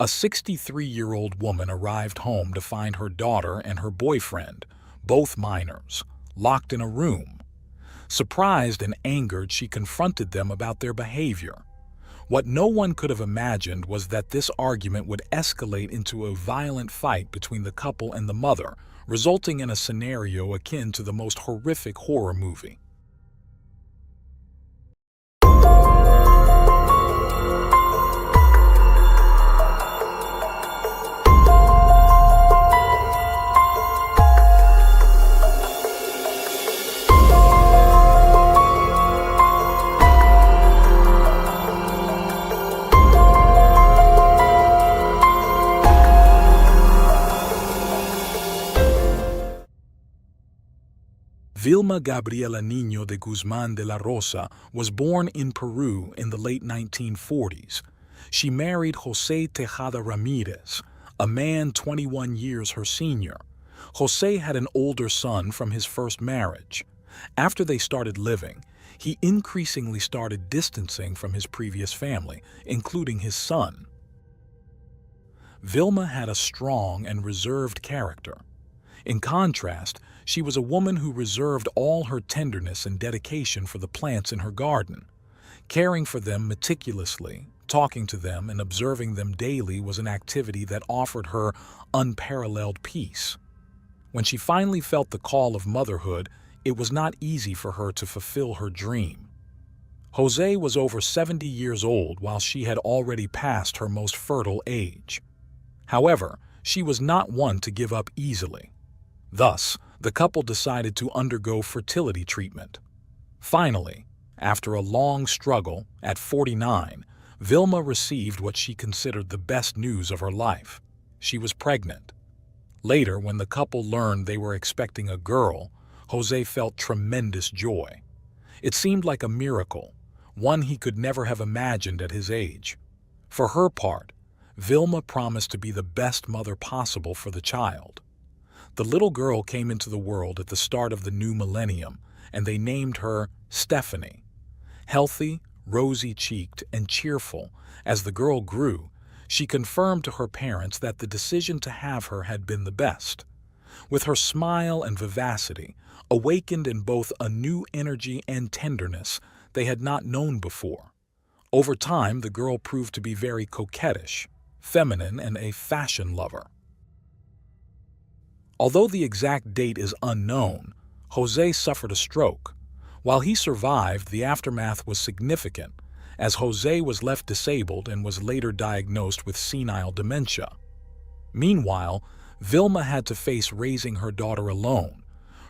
A 63-year-old woman arrived home to find her daughter and her boyfriend, both minors, locked in a room. Surprised and angered, she confronted them about their behavior. What no one could have imagined was that this argument would escalate into a violent fight between the couple and the mother, resulting in a scenario akin to the most horrific horror movie. Vilma Gabriela Niño de Guzmán de la Rosa was born in Peru in the late 1940s. She married José Tejada Ramírez, a man 21 years her senior. José had an older son from his first marriage. After they started living, he increasingly started distancing from his previous family, including his son. Vilma had a strong and reserved character. In contrast, she was a woman who reserved all her tenderness and dedication for the plants in her garden. Caring for them meticulously, talking to them and observing them daily was an activity that offered her unparalleled peace. When she finally felt the call of motherhood, it was not easy for her to fulfill her dream. José was over 70 years old while she had already passed her most fertile age. However, she was not one to give up easily. Thus, the couple decided to undergo fertility treatment. Finally, after a long struggle, at 49, Vilma received what she considered the best news of her life. She was pregnant. Later, when the couple learned they were expecting a girl, José felt tremendous joy. It seemed like a miracle, one he could never have imagined at his age. For her part, Vilma promised to be the best mother possible for the child. The little girl came into the world at the start of the new millennium, and they named her Stephanie. Healthy, rosy-cheeked, and cheerful, as the girl grew, she confirmed to her parents that the decision to have her had been the best. With her smile and vivacity, awakened in both a new energy and tenderness they had not known before. Over time, the girl proved to be very coquettish, feminine, and a fashion lover. Although the exact date is unknown, José suffered a stroke. While he survived, the aftermath was significant, as José was left disabled and was later diagnosed with senile dementia. Meanwhile, Vilma had to face raising her daughter alone.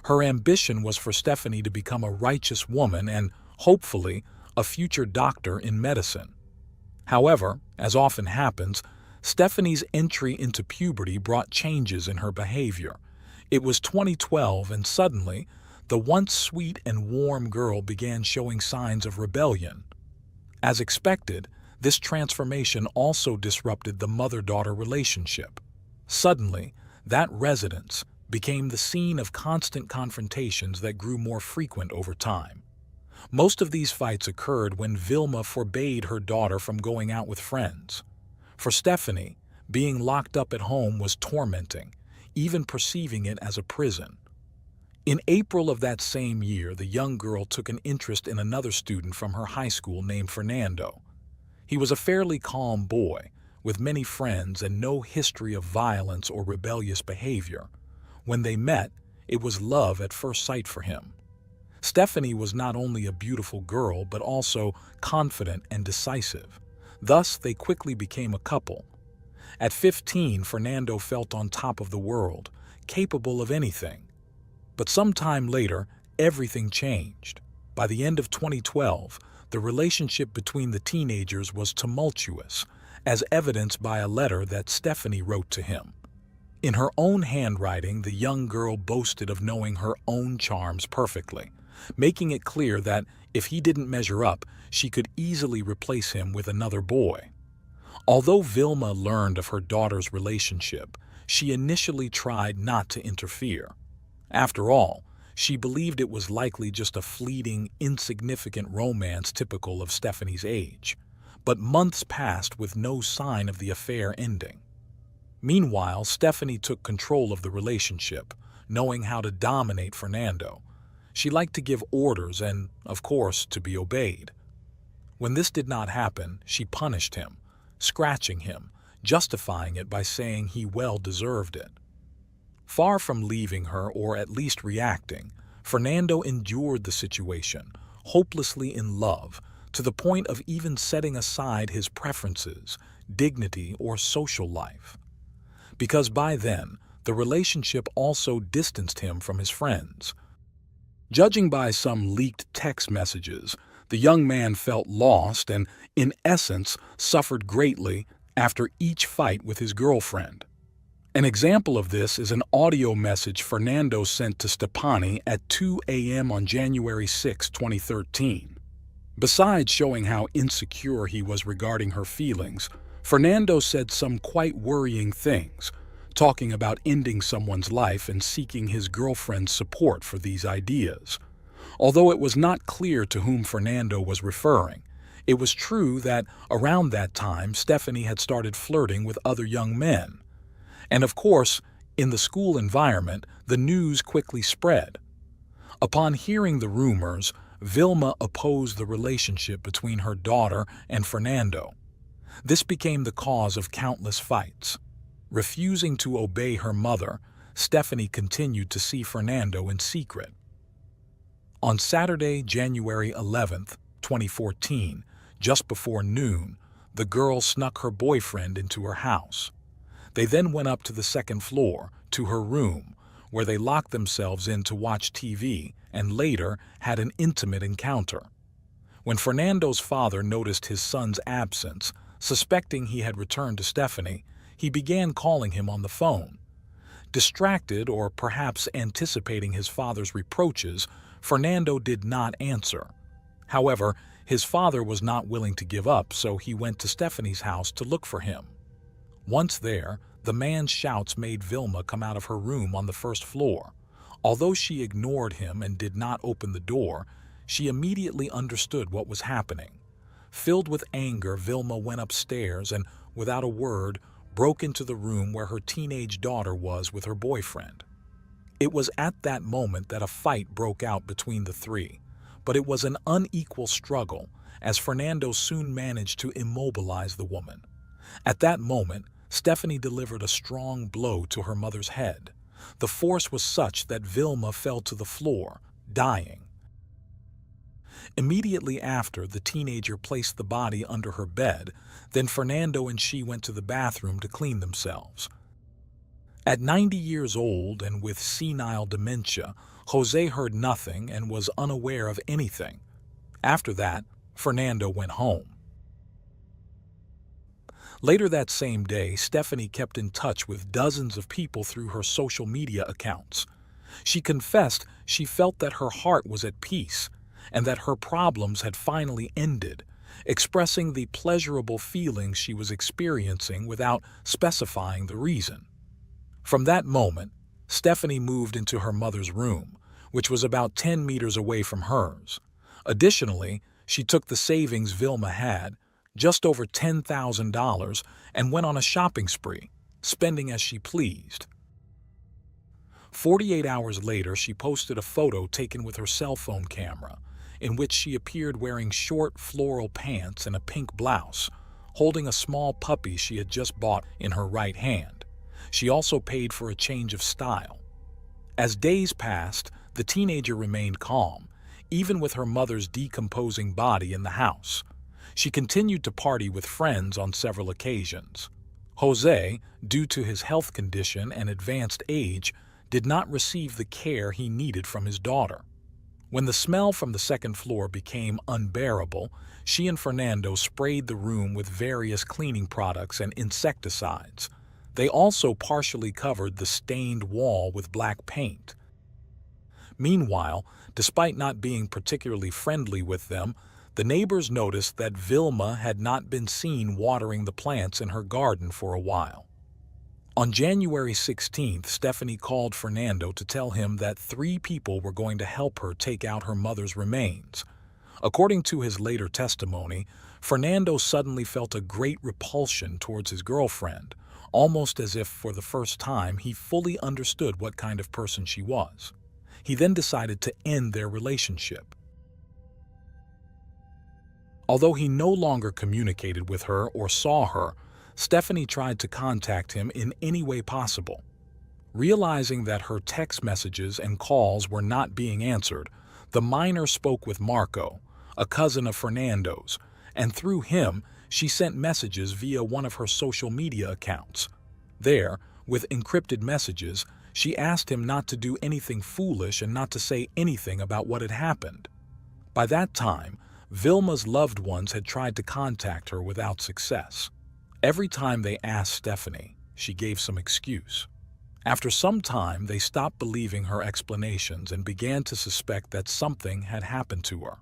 Her ambition was for Stephanie to become a righteous woman and, hopefully, a future doctor in medicine. However, as often happens, Stephanie's entry into puberty brought changes in her behavior. It was 2012, and suddenly, the once sweet and warm girl began showing signs of rebellion. As expected, this transformation also disrupted the mother-daughter relationship. Suddenly, that residence became the scene of constant confrontations that grew more frequent over time. Most of these fights occurred when Vilma forbade her daughter from going out with friends. For Stephanie, being locked up at home was tormenting, even perceiving it as a prison. In April of that same year, the young girl took an interest in another student from her high school named Fernando. He was a fairly calm boy, with many friends and no history of violence or rebellious behavior. When they met, it was love at first sight for him. Stephanie was not only a beautiful girl, but also confident and decisive. Thus, they quickly became a couple. At 15, Fernando felt on top of the world, capable of anything. But sometime later, everything changed. By the end of 2012, the relationship between the teenagers was tumultuous, as evidenced by a letter that Stephanie wrote to him. In her own handwriting, the young girl boasted of knowing her own charms perfectly, making it clear that if he didn't measure up, she could easily replace him with another boy. Although Vilma learned of her daughter's relationship, she initially tried not to interfere. After all, she believed it was likely just a fleeting, insignificant romance typical of Stephanie's age. But months passed with no sign of the affair ending. Meanwhile, Stephanie took control of the relationship, knowing how to dominate Fernando. She liked to give orders and, of course, to be obeyed. When this did not happen, she punished him, scratching him, justifying it by saying he well deserved it. Far from leaving her or at least reacting, Fernando endured the situation, hopelessly in love, to the point of even setting aside his preferences, dignity, or social life. Because by then, the relationship also distanced him from his friends. Judging by some leaked text messages, the young man felt lost and, in essence, suffered greatly after each fight with his girlfriend. An example of this is an audio message Fernando sent to Stephanie at 2 a.m. on January 6, 2013. Besides showing how insecure he was regarding her feelings, Fernando said some quite worrying things, talking about ending someone's life and seeking his girlfriend's support for these ideas. Although it was not clear to whom Fernando was referring, it was true that around that time Stephanie had started flirting with other young men. And of course, in the school environment, the news quickly spread. Upon hearing the rumors, Vilma opposed the relationship between her daughter and Fernando. This became the cause of countless fights. Refusing to obey her mother, Stephanie continued to see Fernando in secret. On Saturday, January 11th, 2014, just before noon, the girl snuck her boyfriend into her house. They then went up to the second floor, to her room, where they locked themselves in to watch TV and later had an intimate encounter. When Fernando's father noticed his son's absence, suspecting he had returned to Stephanie, he began calling him on the phone. Distracted, or perhaps anticipating his father's reproaches, Fernando did not answer. However, his father was not willing to give up, so he went to Stephanie's house to look for him. Once there, the man's shouts made Vilma come out of her room on the first floor. Although she ignored him and did not open the door, she immediately understood what was happening. Filled with anger, Vilma went upstairs and, without a word, broke into the room where her teenage daughter was with her boyfriend. It was at that moment that a fight broke out between the three, but it was an unequal struggle, as Fernando soon managed to immobilize the woman. At that moment, Stephanie delivered a strong blow to her mother's head. The force was such that Vilma fell to the floor, dying. Immediately after, the teenager placed the body under her bed, then Fernando and she went to the bathroom to clean themselves. At 90 years old and with senile dementia, Jose heard nothing and was unaware of anything. After that, Fernando went home. Later that same day, Stephanie kept in touch with dozens of people through her social media accounts. She confessed she felt that her heart was at peace and that her problems had finally ended, expressing the pleasurable feelings she was experiencing without specifying the reason. From that moment, Stephanie moved into her mother's room, which was about 10 meters away from hers. Additionally, she took the savings Vilma had, just over $10,000, and went on a shopping spree, spending as she pleased. 48 hours later, she posted a photo taken with her cell phone camera, in which she appeared wearing short floral pants and a pink blouse, holding a small puppy she had just bought in her right hand. She also paid for a change of style. As days passed, the teenager remained calm, even with her mother's decomposing body in the house. She continued to party with friends on several occasions. Jose, due to his health condition and advanced age, did not receive the care he needed from his daughter. When the smell from the second floor became unbearable, she and Fernando sprayed the room with various cleaning products and insecticides. They also partially covered the stained wall with black paint. Meanwhile, despite not being particularly friendly with them, the neighbors noticed that Vilma had not been seen watering the plants in her garden for a while. On January 16th, Stephanie called Fernando to tell him that 3 people were going to help her take out her mother's remains. According to his later testimony, Fernando suddenly felt a great repulsion towards his girlfriend, almost as if for the first time he fully understood what kind of person she was. He then decided to end their relationship. Although he no longer communicated with her or saw her, Stephanie tried to contact him in any way possible. Realizing that her text messages and calls were not being answered, the minor spoke with Marco, a cousin of Fernando's, and through him, she sent messages via one of her social media accounts. There, with encrypted messages, she asked him not to do anything foolish and not to say anything about what had happened. By that time, Vilma's loved ones had tried to contact her without success. Every time they asked Stephanie, she gave some excuse. After some time, they stopped believing her explanations and began to suspect that something had happened to her.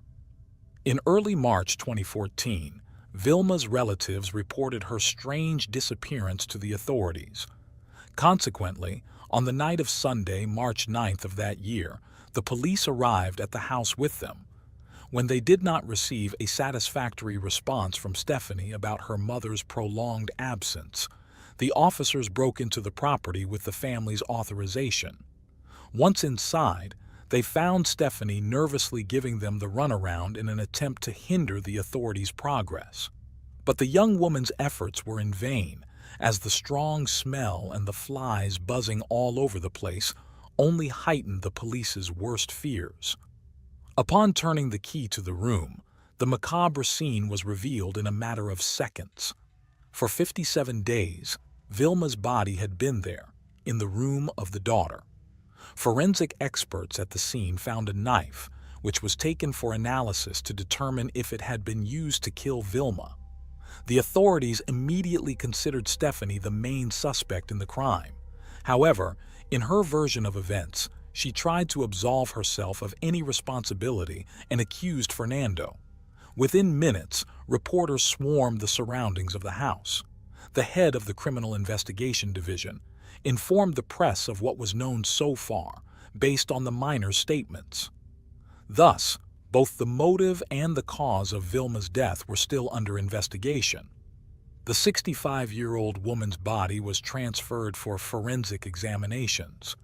In early March 2014, Vilma's relatives reported her strange disappearance to the authorities. Consequently, on the night of Sunday, March 9th of that year, the police arrived at the house with them. When they did not receive a satisfactory response from Stephanie about her mother's prolonged absence, the officers broke into the property with the family's authorization. Once inside, they found Stephanie nervously giving them the runaround in an attempt to hinder the authorities' progress. But the young woman's efforts were in vain, as the strong smell and the flies buzzing all over the place only heightened the police's worst fears. Upon turning the key to the room, the macabre scene was revealed in a matter of seconds. For 57 days, Vilma's body had been there, in the room of the daughter. Forensic experts at the scene found a knife, which was taken for analysis to determine if it had been used to kill Vilma. The authorities immediately considered Stephanie the main suspect in the crime. However, in her version of events, she tried to absolve herself of any responsibility and accused Fernando. Within minutes, reporters swarmed the surroundings of the house. The head of the Criminal Investigation Division informed the press of what was known so far, based on the minor's statements. Thus, both the motive and the cause of Vilma's death were still under investigation. The 65-year-old woman's body was transferred for forensic examinations.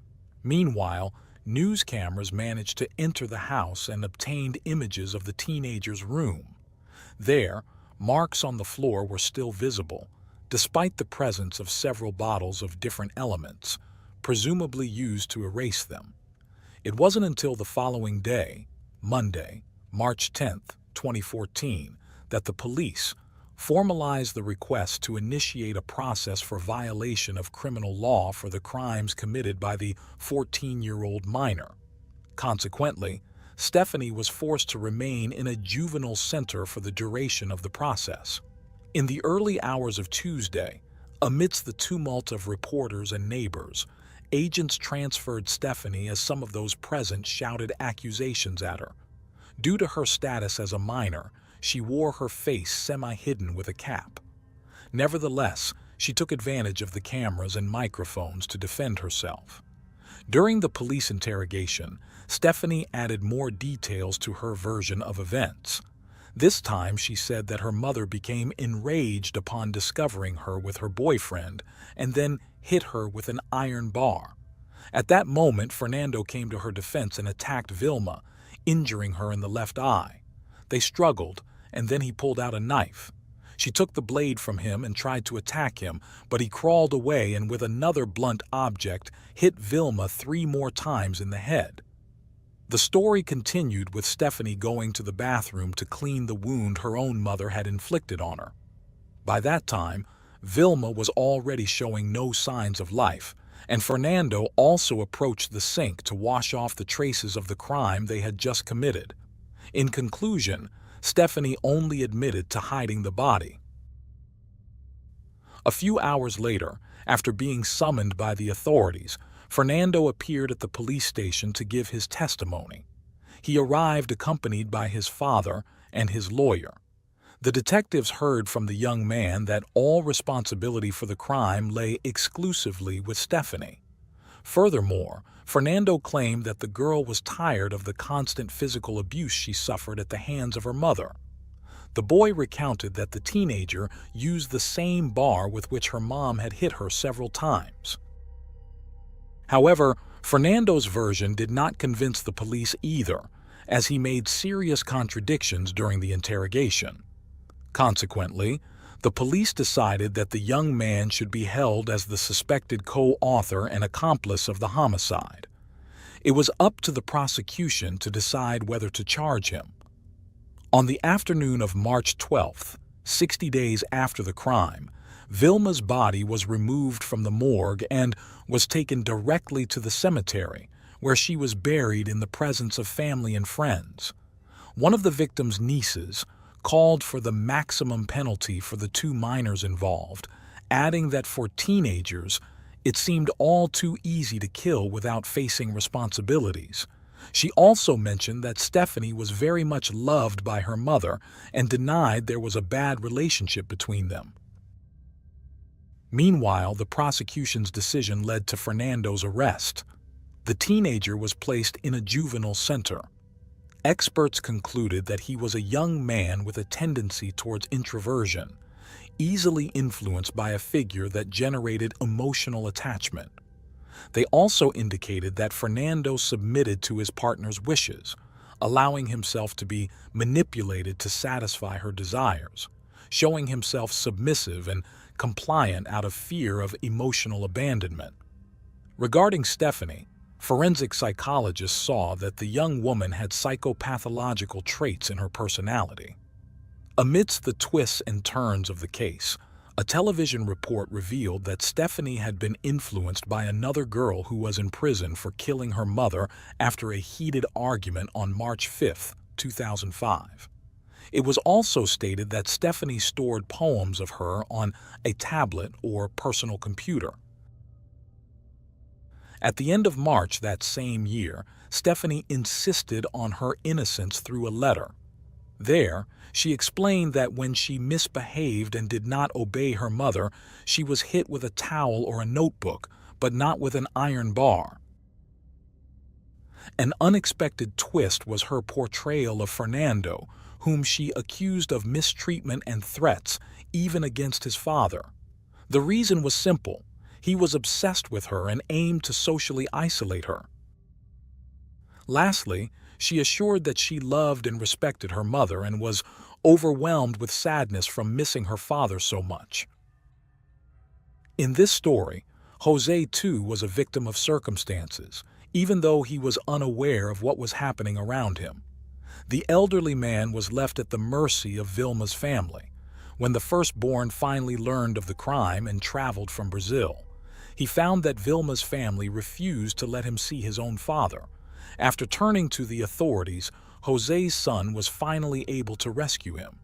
Meanwhile, news cameras managed to enter the house and obtained images of the teenager's room. There, marks on the floor were still visible, despite the presence of several bottles of different elements, presumably used to erase them. It wasn't until the following day, Monday, March 10, 2014, that the police formalized the request to initiate a process for violation of criminal law for the crimes committed by the 14-year-old minor. Consequently, Stephanie was forced to remain in a juvenile center for the duration of the process. In the early hours of Tuesday, amidst the tumult of reporters and neighbors, agents transferred Stephanie as some of those present shouted accusations at her. Due to her status as a minor, she wore her face semi-hidden with a cap. Nevertheless, she took advantage of the cameras and microphones to defend herself. During the police interrogation, Stephanie added more details to her version of events. This time she said that her mother became enraged upon discovering her with her boyfriend and then hit her with an iron bar. At that moment, Fernando came to her defense and attacked Vilma, injuring her in the left eye. They struggled, and then he pulled out a knife. She took the blade from him and tried to attack him, but he crawled away and with another blunt object hit Vilma 3 more times in the head. The story continued with Stephanie going to the bathroom to clean the wound her own mother had inflicted on her. By that time, Vilma was already showing no signs of life, and Fernando also approached the sink to wash off the traces of the crime they had just committed. In conclusion, Stephanie only admitted to hiding the body. A few hours later, after being summoned by the authorities, Fernando appeared at the police station to give his testimony. He arrived accompanied by his father and his lawyer. The detectives heard from the young man that all responsibility for the crime lay exclusively with Stephanie. Furthermore, Fernando claimed that the girl was tired of the constant physical abuse she suffered at the hands of her mother. The boy recounted that the teenager used the same bar with which her mom had hit her several times. However, Fernando's version did not convince the police either, as he made serious contradictions during the interrogation. Consequently, the police decided that the young man should be held as the suspected co-author and accomplice of the homicide. It was up to the prosecution to decide whether to charge him. On the afternoon of March 12th, 60 days after the crime, Vilma's body was removed from the morgue and was taken directly to the cemetery, where she was buried in the presence of family and friends. One of the victim's nieces called for the maximum penalty for the two minors involved, adding that for teenagers, it seemed all too easy to kill without facing responsibilities. She also mentioned that Stephanie was very much loved by her mother and denied there was a bad relationship between them. Meanwhile, the prosecution's decision led to Fernando's arrest. The teenager was placed in a juvenile center. Experts concluded that he was a young man with a tendency towards introversion, easily influenced by a figure that generated emotional attachment. They also indicated that Fernando submitted to his partner's wishes, allowing himself to be manipulated to satisfy her desires, showing himself submissive and compliant out of fear of emotional abandonment. Regarding Stephanie, forensic psychologists saw that the young woman had psychopathological traits in her personality. Amidst the twists and turns of the case, a television report revealed that Stephanie had been influenced by another girl who was in prison for killing her mother after a heated argument on March 5, 2005. It was also stated that Stephanie stored poems of her on a tablet or personal computer. At the end of March that same year, Stephanie insisted on her innocence through a letter. There, she explained that when she misbehaved and did not obey her mother, she was hit with a towel or a notebook, but not with an iron bar. An unexpected twist was her portrayal of Fernando, whom she accused of mistreatment and threats, even against his father. The reason was simple. He was obsessed with her and aimed to socially isolate her. Lastly, she assured that she loved and respected her mother and was overwhelmed with sadness from missing her father so much. In this story, Jose too was a victim of circumstances, even though he was unaware of what was happening around him. The elderly man was left at the mercy of Vilma's family. When the firstborn finally learned of the crime and traveled from Brazil, he found that Vilma's family refused to let him see his own father. After turning to the authorities, Jose's son was finally able to rescue him.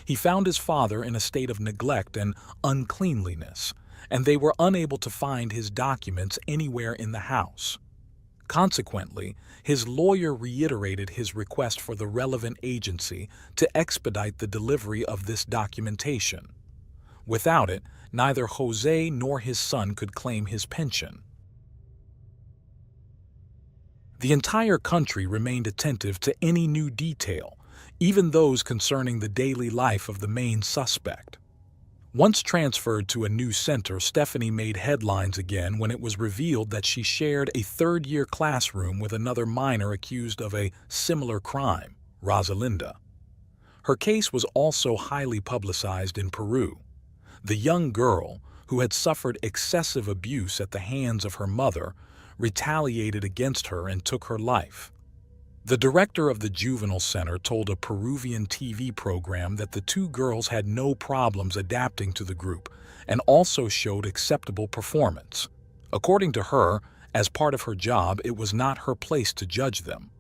He found his father in a state of neglect and uncleanliness, and they were unable to find his documents anywhere in the house. Consequently, his lawyer reiterated his request for the relevant agency to expedite the delivery of this documentation. Without it, neither Jose nor his son could claim his pension. The entire country remained attentive to any new detail, even those concerning the daily life of the main suspect. Once transferred to a new center, Stephanie made headlines again when it was revealed that she shared a third-year classroom with another minor accused of a similar crime, Rosalinda. Her case was also highly publicized in Peru. The young girl, who had suffered excessive abuse at the hands of her mother, retaliated against her and took her life. The director of the juvenile center told a Peruvian TV program that the two girls had no problems adapting to the group and also showed acceptable performance. According to her, as part of her job, it was not her place to judge them.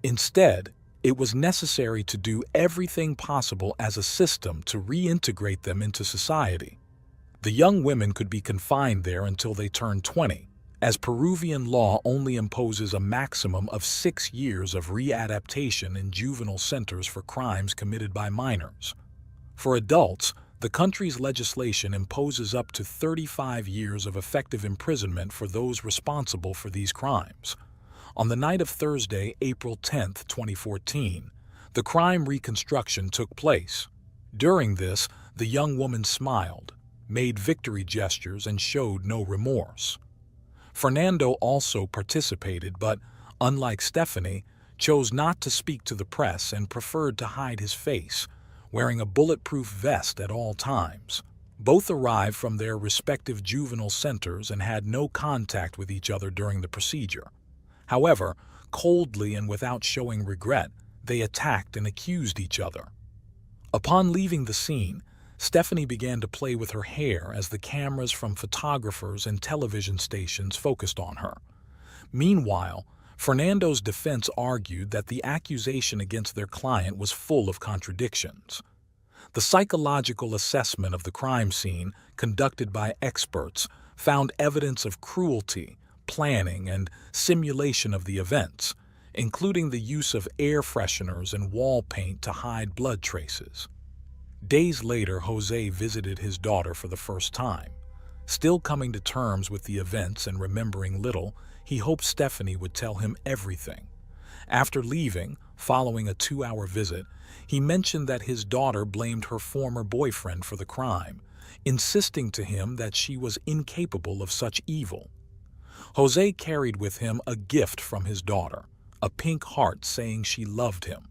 Instead, it was necessary to do everything possible as a system to reintegrate them into society. The young women could be confined there until they turned 20. As Peruvian law only imposes a maximum of 6 years of readaptation in juvenile centers for crimes committed by minors. For adults, The country's legislation imposes up to 35 years of effective imprisonment for those responsible for these crimes. On the night of Thursday, April 10, 2014, the crime reconstruction took place. During this, the young woman smiled, made victory gestures, and showed no remorse. Fernando also participated, but, unlike Stephanie, chose not to speak to the press and preferred to hide his face, wearing a bulletproof vest at all times. Both arrived from their respective juvenile centers and had no contact with each other during the procedure. However, coldly and without showing regret, they attacked and accused each other. Upon leaving the scene, Stephanie began to play with her hair as the cameras from photographers and television stations focused on her. Meanwhile, Fernando's defense argued that the accusation against their client was full of contradictions. The psychological assessment of the crime scene, conducted by experts, found evidence of cruelty, planning, and simulation of the events, including the use of air fresheners and wall paint to hide blood traces. Days later, Jose visited his daughter for the first time. Still coming to terms with the events and remembering little, he hoped Stephanie would tell him everything. After leaving, following a 2-hour visit, he mentioned that his daughter blamed her former boyfriend for the crime, insisting to him that she was incapable of such evil. Jose carried with him a gift from his daughter, a pink heart saying she loved him.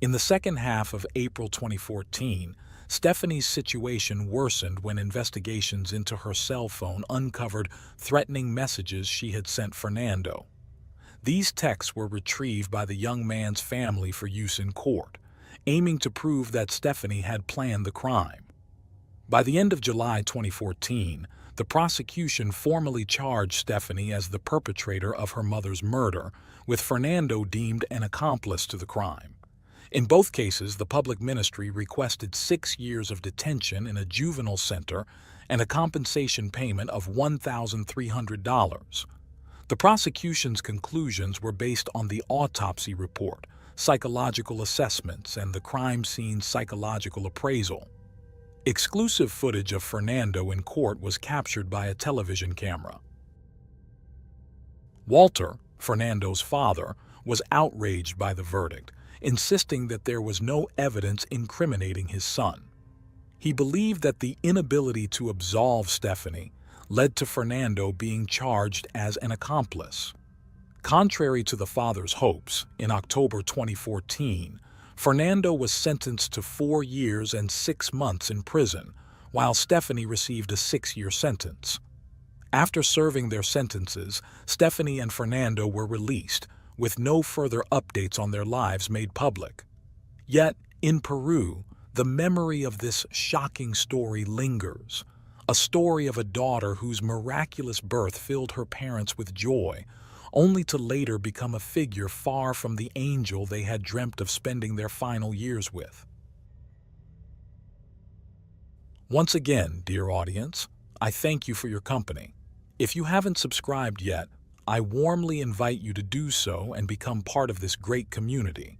In the second half of April 2014, Stephanie's situation worsened when investigations into her cell phone uncovered threatening messages she had sent Fernando. These texts were retrieved by the young man's family for use in court, aiming to prove that Stephanie had planned the crime. By the end of July 2014, the prosecution formally charged Stephanie as the perpetrator of her mother's murder, with Fernando deemed an accomplice to the crime. In both cases, the public ministry requested 6 years of detention in a juvenile center and a compensation payment of $1,300. The prosecution's conclusions were based on the autopsy report, psychological assessments, and the crime scene psychological appraisal. Exclusive footage of Fernando in court was captured by a television camera. Walter, Fernando's father, was outraged by the verdict, insisting that there was no evidence incriminating his son. He believed that the inability to absolve Stephanie led to Fernando being charged as an accomplice. Contrary to the father's hopes, in October 2014, Fernando was sentenced to 4 years and 6 months in prison, while Stephanie received a 6-year sentence. After serving their sentences, Stephanie and Fernando were released, with no further updates on their lives made public. Yet, in Peru, the memory of this shocking story lingers, a story of a daughter whose miraculous birth filled her parents with joy, only to later become a figure far from the angel they had dreamt of spending their final years with. Once again, dear audience, I thank you for your company. If you haven't subscribed yet, I warmly invite you to do so and become part of this great community.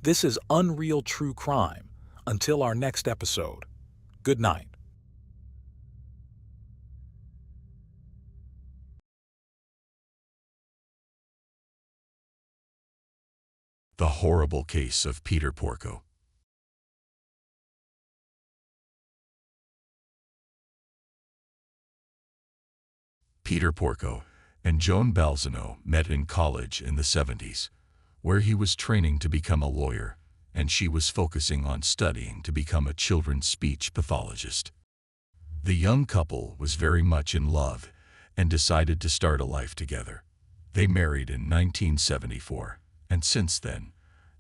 This is Unreal True Crime. Until our next episode, good night. The Horrible Case of Peter Porco. Peter Porco and Joan Balzano met in college in the 70s, where he was training to become a lawyer, and she was focusing on studying to become a children's speech pathologist. The young couple was very much in love and decided to start a life together. They married in 1974, and since then,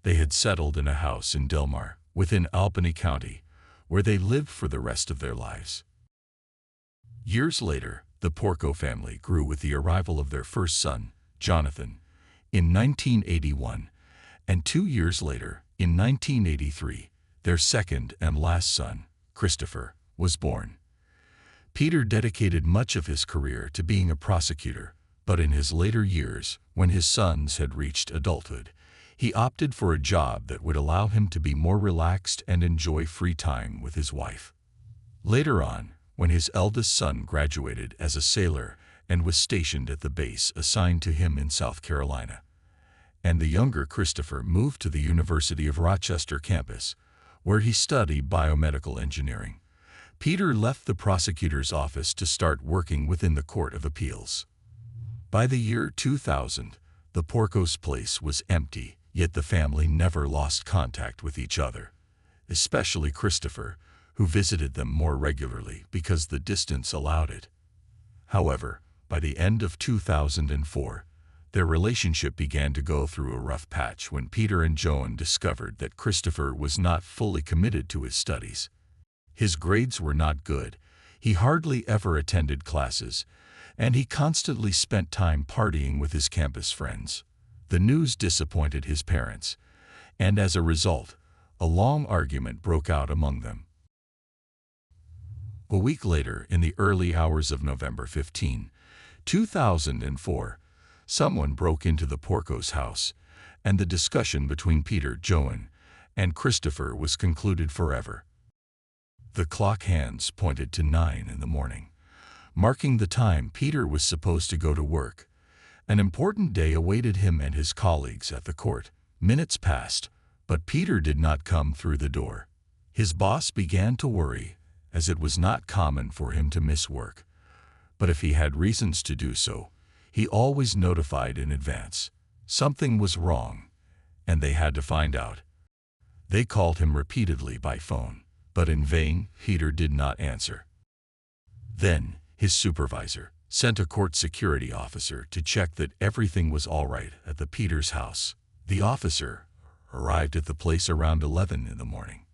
they had settled in a house in Del Mar, within Albany County, where they lived for the rest of their lives. Years later, the Porco family grew with the arrival of their first son, Jonathan, in 1981, and 2 years later, in 1983, their second and last son, Christopher, was born. Peter dedicated much of his career to being a prosecutor, but in his later years, when his sons had reached adulthood, He opted for a job that would allow him to be more relaxed and enjoy free time with his wife. Later on, when his eldest son graduated as a sailor and was stationed at the base assigned to him in South Carolina, and the younger Christopher moved to the University of Rochester campus, where he studied biomedical engineering, Peter left the prosecutor's office to start working within the Court of Appeals. By the year 2000, the Porcos' place was empty, yet the family never lost contact with each other, especially Christopher, who visited them more regularly because the distance allowed it. However, by the end of 2004, their relationship began to go through a rough patch when Peter and Joan discovered that Christopher was not fully committed to his studies. His grades were not good, he hardly ever attended classes, and he constantly spent time partying with his campus friends. The news disappointed his parents, and as a result, a long argument broke out among them. A week later, in the early hours of November 15, 2004, someone broke into the Porcos' house, and the discussion between Peter, Joan, and Christopher was concluded forever. The clock hands pointed to 9 in the morning, marking the time Peter was supposed to go to work. An important day awaited him and his colleagues at the court. Minutes passed, but Peter did not come through the door. His boss began to worry, as it was not common for him to miss work. But if he had reasons to do so, he always notified in advance. Something was wrong, and they had to find out. They called him repeatedly by phone, but in vain. Peter did not answer. Then, his supervisor sent a court security officer to check that everything was all right at the Peters' house. The officer arrived at the place around 11 in the morning.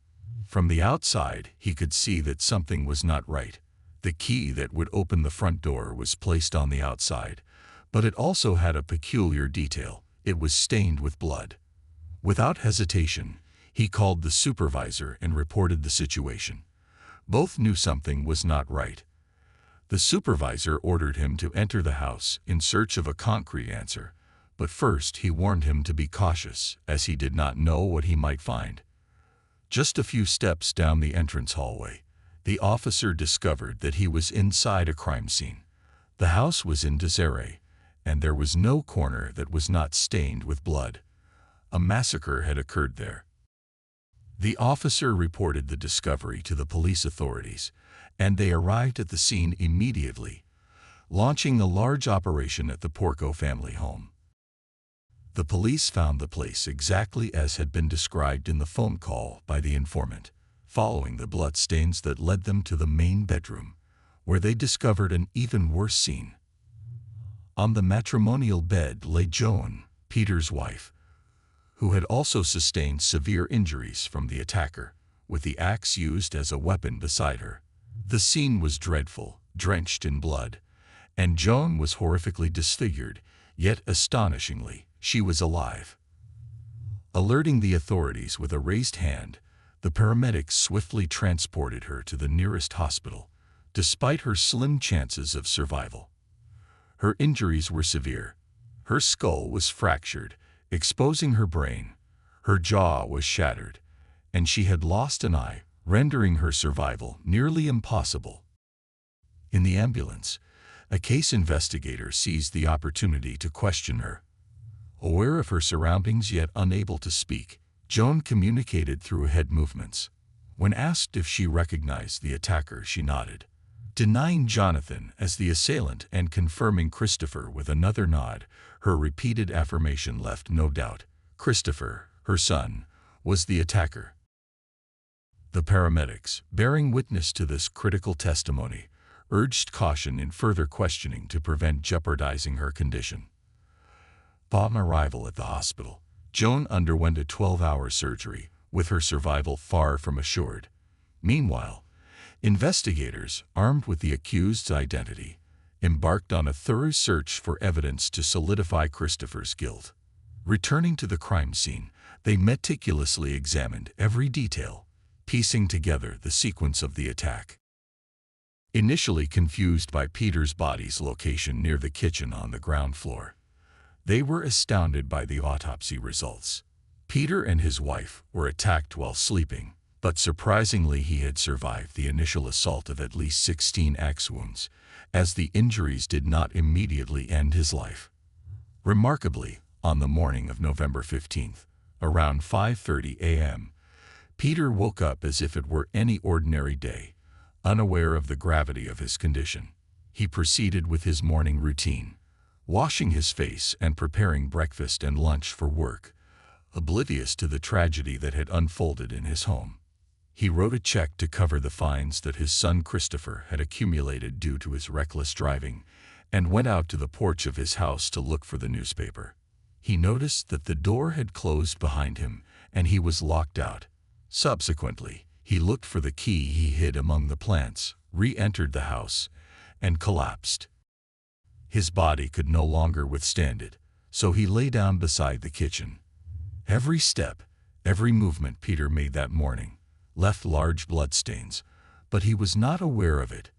From the outside, he could see that something was not right. The key that would open the front door was placed on the outside, but it also had a peculiar detail. It was stained with blood. Without hesitation, he called the supervisor and reported the situation. Both knew something was not right. The supervisor ordered him to enter the house in search of a concrete answer, but first he warned him to be cautious, as he did not know what he might find. Just a few steps down the entrance hallway, the officer discovered that he was inside a crime scene. The house was in disarray, and there was no corner that was not stained with blood. A massacre had occurred there. The officer reported the discovery to the police authorities, and they arrived at the scene immediately, launching a large operation at the Porco family home. The police found the place exactly as had been described in the phone call by the informant, following the bloodstains that led them to the main bedroom, where they discovered an even worse scene. On the matrimonial bed lay Joan, Peter's wife, who had also sustained severe injuries from the attacker, with the axe used as a weapon beside her. The scene was dreadful, drenched in blood, and Joan was horrifically disfigured, yet astonishingly, she was alive. Alerting the authorities with a raised hand, the paramedics swiftly transported her to the nearest hospital, despite her slim chances of survival. Her injuries were severe. Her skull was fractured, exposing her brain. Her jaw was shattered, and she had lost an eye, rendering her survival nearly impossible. In the ambulance, a case investigator seized the opportunity to question her. Aware of her surroundings yet unable to speak, Joan communicated through head movements. When asked if she recognized the attacker, she nodded, denying Jonathan as the assailant and confirming Christopher with another nod. Her repeated affirmation left no doubt. Christopher, her son, was the attacker. The paramedics, bearing witness to this critical testimony, urged caution in further questioning to prevent jeopardizing her condition. Upon arrival at the hospital, Joan underwent a 12-hour surgery, with her survival far from assured. Meanwhile, investigators, armed with the accused's identity, embarked on a thorough search for evidence to solidify Christopher's guilt. Returning to the crime scene, they meticulously examined every detail, piecing together the sequence of the attack. Initially confused by Peter's body's location near the kitchen on the ground floor, they were astounded by the autopsy results. Peter and his wife were attacked while sleeping, but surprisingly he had survived the initial assault of at least 16 axe wounds, as the injuries did not immediately end his life. Remarkably, on the morning of November 15th, around 5:30 a.m., Peter woke up as if it were any ordinary day, unaware of the gravity of his condition. He proceeded with his morning routine, washing his face and preparing breakfast and lunch for work, oblivious to the tragedy that had unfolded in his home. He wrote a check to cover the fines that his son Christopher had accumulated due to his reckless driving, and went out to the porch of his house to look for the newspaper. He noticed that the door had closed behind him, and he was locked out. Subsequently, he looked for the key he hid among the plants, re-entered the house, and collapsed. His body could no longer withstand it, so he lay down beside the kitchen. Every step, every movement Peter made that morning left large bloodstains, but he was not aware of it.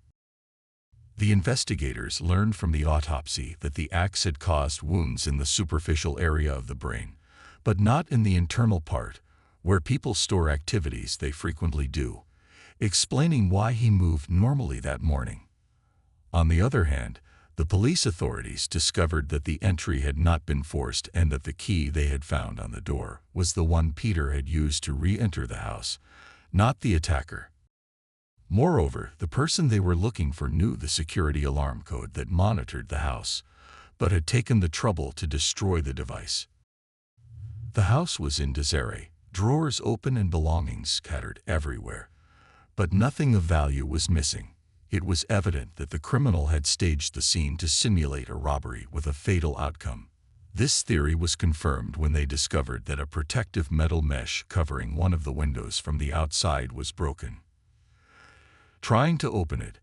The investigators learned from the autopsy that the axe had caused wounds in the superficial area of the brain, but not in the internal part, where people store activities they frequently do, explaining why he moved normally that morning. On the other hand, the police authorities discovered that the entry had not been forced and that the key they had found on the door was the one Peter had used to re-enter the house, not the attacker. Moreover, the person they were looking for knew the security alarm code that monitored the house, but had taken the trouble to destroy the device. The house was in disarray, drawers open and belongings scattered everywhere, but nothing of value was missing. It was evident that the criminal had staged the scene to simulate a robbery with a fatal outcome. This theory was confirmed when they discovered that a protective metal mesh covering one of the windows from the outside was broken. Trying to open it,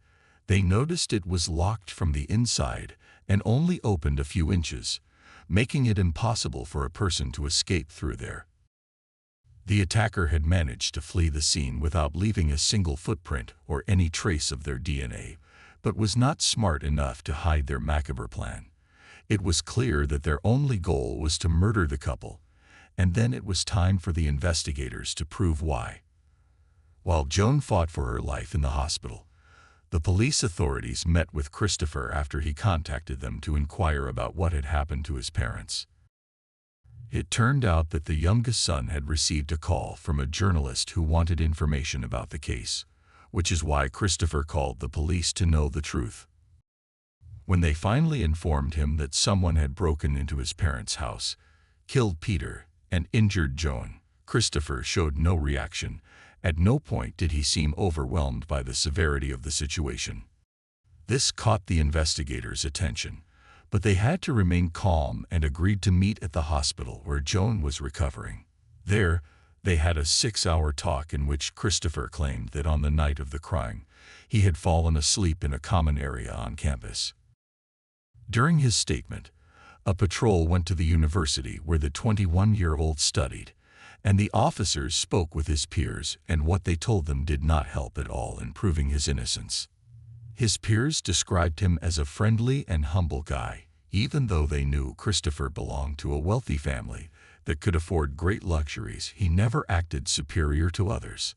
they noticed it was locked from the inside and only opened a few inches, making it impossible for a person to escape through there. The attacker had managed to flee the scene without leaving a single footprint or any trace of their DNA, but was not smart enough to hide their macabre plan. It was clear that their only goal was to murder the couple, and then it was time for the investigators to prove why. While Joan fought for her life in the hospital, the police authorities met with Christopher after he contacted them to inquire about what had happened to his parents. It turned out that the youngest son had received a call from a journalist who wanted information about the case, which is why Christopher called the police to know the truth. When they finally informed him that someone had broken into his parents' house, killed Peter, and injured Joan, Christopher showed no reaction. At no point did he seem overwhelmed by the severity of the situation. This caught the investigators' attention, but they had to remain calm and agreed to meet at the hospital where Joan was recovering. There, they had a 6-hour talk in which Christopher claimed that on the night of the crime, he had fallen asleep in a common area on campus. During his statement, a patrol went to the university where the 21-year-old studied, and the officers spoke with his peers, and what they told them did not help at all in proving his innocence. His peers described him as a friendly and humble guy, even though they knew Christopher belonged to a wealthy family that could afford great luxuries. He never acted superior to others.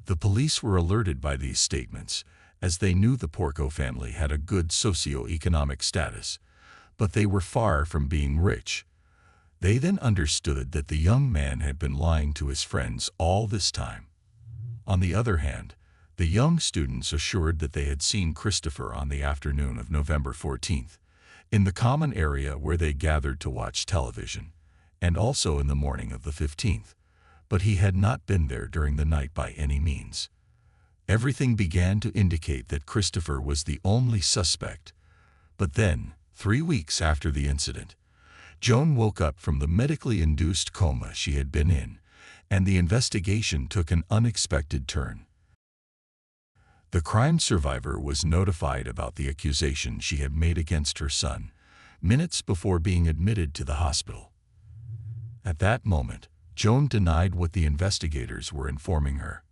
The police were alerted by these statements, as they knew the Porco family had a good socio-economic status, but they were far from being rich. They then understood that the young man had been lying to his friends all this time. On the other hand, the young students assured that they had seen Christopher on the afternoon of November 14th, in the common area where they gathered to watch television, and also in the morning of the 15th, but he had not been there during the night by any means. Everything began to indicate that Christopher was the only suspect, but then, 3 weeks after the incident, Joan woke up from the medically induced coma she had been in, and the investigation took an unexpected turn. The crime survivor was notified about the accusation she had made against her son, minutes before being admitted to the hospital. At that moment, Joan denied what the investigators were informing her.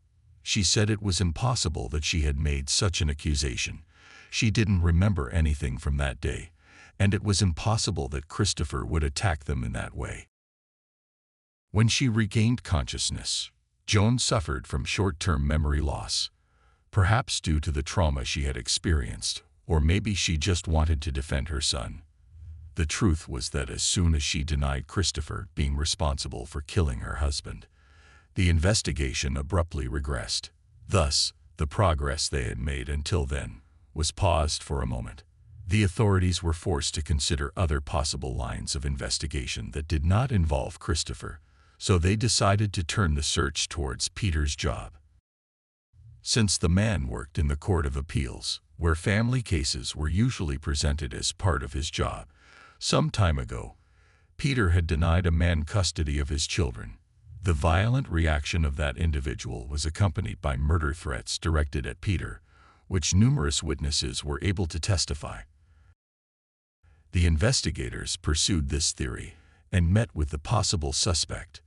She said it was impossible that she had made such an accusation. She didn't remember anything from that day, and it was impossible that Christopher would attack them in that way. When she regained consciousness, Joan suffered from short-term memory loss, perhaps due to the trauma she had experienced, or maybe she just wanted to defend her son. The truth was that as soon as she denied Christopher being responsible for killing her husband, the investigation abruptly regressed. Thus, the progress they had made until then was paused for a moment. The authorities were forced to consider other possible lines of investigation that did not involve Christopher, so they decided to turn the search towards Peter's job. Since the man worked in the Court of Appeals, where family cases were usually presented as part of his job, some time ago, Peter had denied a man custody of his children. The violent reaction of that individual was accompanied by murder threats directed at Peter, which numerous witnesses were able to testify. The investigators pursued this theory and met with the possible suspect.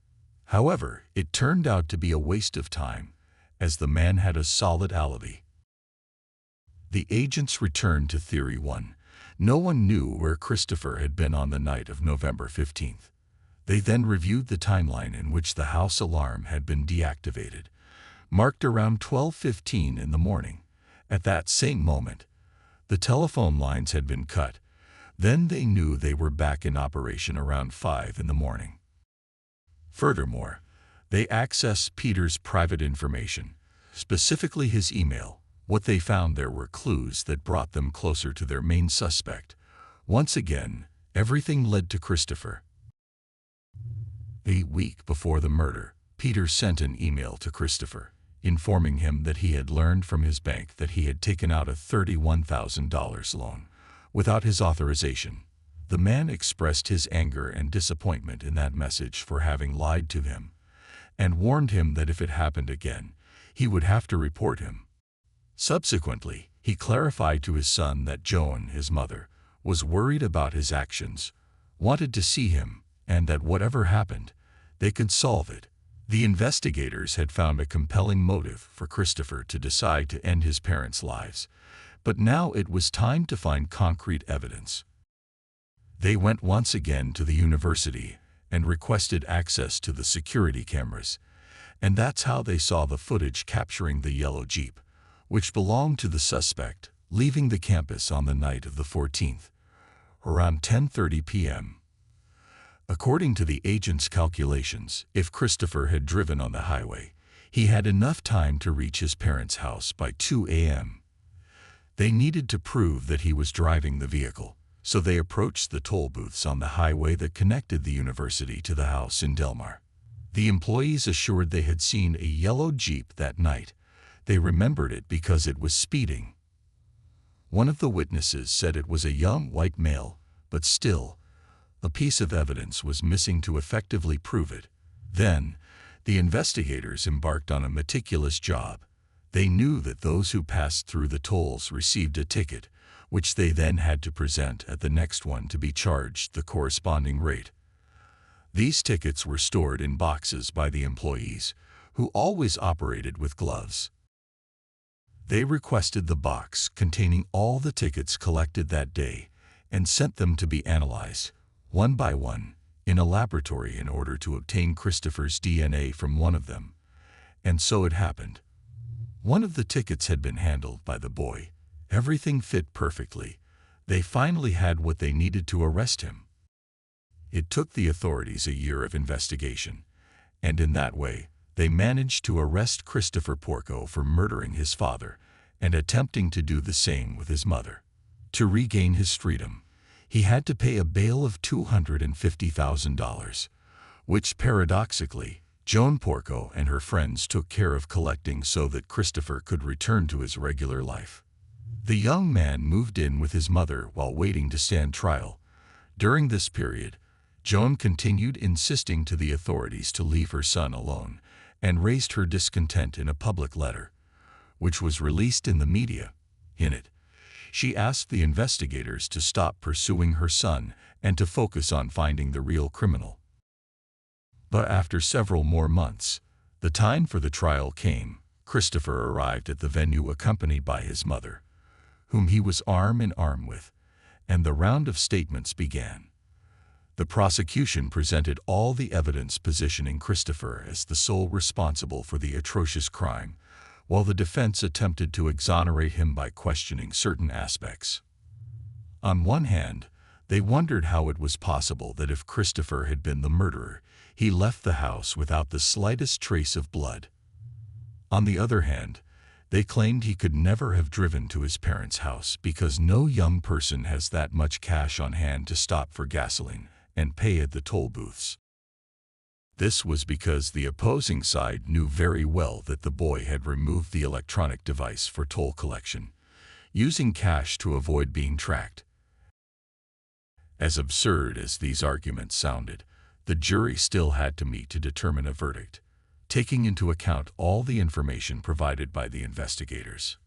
However, it turned out to be a waste of time, as the man had a solid alibi. The agents returned to Theory 1. No one knew where Christopher had been on the night of November 15th. They then reviewed the timeline in which the house alarm had been deactivated, marked around 12:15 in the morning. At that same moment, the telephone lines had been cut. Then they knew they were back in operation around 5 in the morning. Furthermore, they accessed Peter's private information, specifically his email. What they found there were clues that brought them closer to their main suspect. Once again, everything led to Christopher. A week before the murder, Peter sent an email to Christopher, informing him that he had learned from his bank that he had taken out a $31,000 loan without his authorization. The man expressed his anger and disappointment in that message for having lied to him, and warned him that if it happened again, he would have to report him. Subsequently, he clarified to his son that Joan, his mother, was worried about his actions, wanted to see him, and that whatever happened, they could solve it. The investigators had found a compelling motive for Christopher to decide to end his parents' lives, but now it was time to find concrete evidence. They went once again to the university and requested access to the security cameras, and that's how they saw the footage capturing the yellow Jeep, which belonged to the suspect, leaving the campus on the night of the 14th, around 10:30 p.m. According to the agent's calculations, if Christopher had driven on the highway, he had enough time to reach his parents' house by 2 a.m. They needed to prove that he was driving the vehicle, so they approached the toll booths on the highway that connected the university to the house in Delmar. The employees assured they had seen a yellow Jeep that night. They remembered it because it was speeding. One of the witnesses said it was a young white male, but still, a piece of evidence was missing to effectively prove it. Then, the investigators embarked on a meticulous job. They knew that those who passed through the tolls received a ticket, which they then had to present at the next one to be charged the corresponding rate. These tickets were stored in boxes by the employees, who always operated with gloves. They requested the box containing all the tickets collected that day and sent them to be analyzed, one by one, in a laboratory in order to obtain Christopher's DNA from one of them. And so it happened. One of the tickets had been handled by the boy. Everything fit perfectly. They finally had what they needed to arrest him. It took the authorities a year of investigation, and in that way, they managed to arrest Christopher Porco for murdering his father and attempting to do the same with his mother. To regain his freedom, he had to pay a bail of $250,000, which paradoxically, Joan Porco and her friends took care of collecting so that Christopher could return to his regular life. The young man moved in with his mother while waiting to stand trial. During this period, Joan continued insisting to the authorities to leave her son alone and raised her discontent in a public letter, which was released in the media. In it, she asked the investigators to stop pursuing her son and to focus on finding the real criminal. But after several more months, the time for the trial came. Christopher arrived at the venue accompanied by his mother, whom he was arm in arm with, and the round of statements began. The prosecution presented all the evidence positioning Christopher as the sole responsible for the atrocious crime, while the defense attempted to exonerate him by questioning certain aspects. On one hand, they wondered how it was possible that if Christopher had been the murderer, he left the house without the slightest trace of blood. On the other hand, they claimed he could never have driven to his parents' house because no young person has that much cash on hand to stop for gasoline and pay at the toll booths. This was because the opposing side knew very well that the boy had removed the electronic device for toll collection, using cash to avoid being tracked. As absurd as these arguments sounded, the jury still had to meet to determine a verdict, taking into account all the information provided by the investigators.